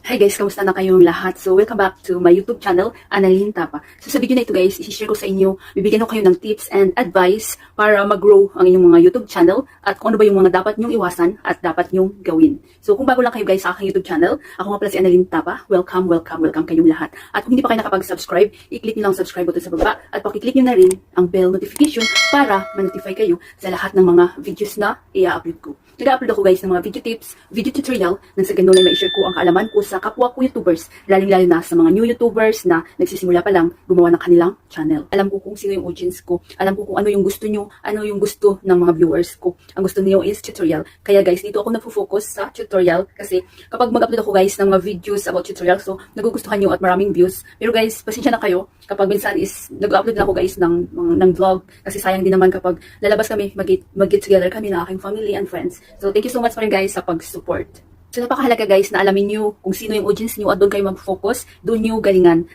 Hi guys, kamusta na kayong lahat? So welcome back to my YouTube channel, Annalyn Tapa. So sa video na ito guys, i-share ko sa inyo, bibigyan ko kayo ng tips and advice para mag-grow ang inyong mga YouTube channel at kung ano ba yung mga dapat nyong iwasan at dapat nyong gawin. So kung bago lang kayo guys sa aking YouTube channel, ako nga pala si Annalyn Tapa. Welcome kayong lahat. At kung hindi pa kayo nakapag-subscribe, i-click nyo lang subscribe button sa baba at pakiclick nyo na rin ang bell notification para ma-notify kayo sa lahat ng mga videos na i-upload ko. Nag-upload ako guys ng mga video tips, video tutorial nang sa ganun ay ma-share ko ang kaalaman ko sa kapwa ko YouTubers, lalong-lalo na sa mga new YouTubers na nagsisimula pa lang gumawa ng kanilang channel. Alam ko kung sino yung audience ko, alam ko kung ano yung gusto nyo, ano yung gusto ng mga viewers ko. Ang gusto niyo is tutorial. Kaya guys, dito ako nagfo-focus sa tutorial kasi kapag mag-upload ako guys ng mga videos about tutorial, so nagugustuhan nyo at maraming views. Pero guys, pasensya na kayo kapag minsan is nag-upload na ako guys ng vlog kasi sayang din naman kapag lalabas kami, mag-get together kami na aking family and friends. So, thank you so much pa rin guys sa pag-support. So, napakahalaga guys na alamin nyo kung sino yung audience nyo at doon kayo mag-focus, doon nyo galingan.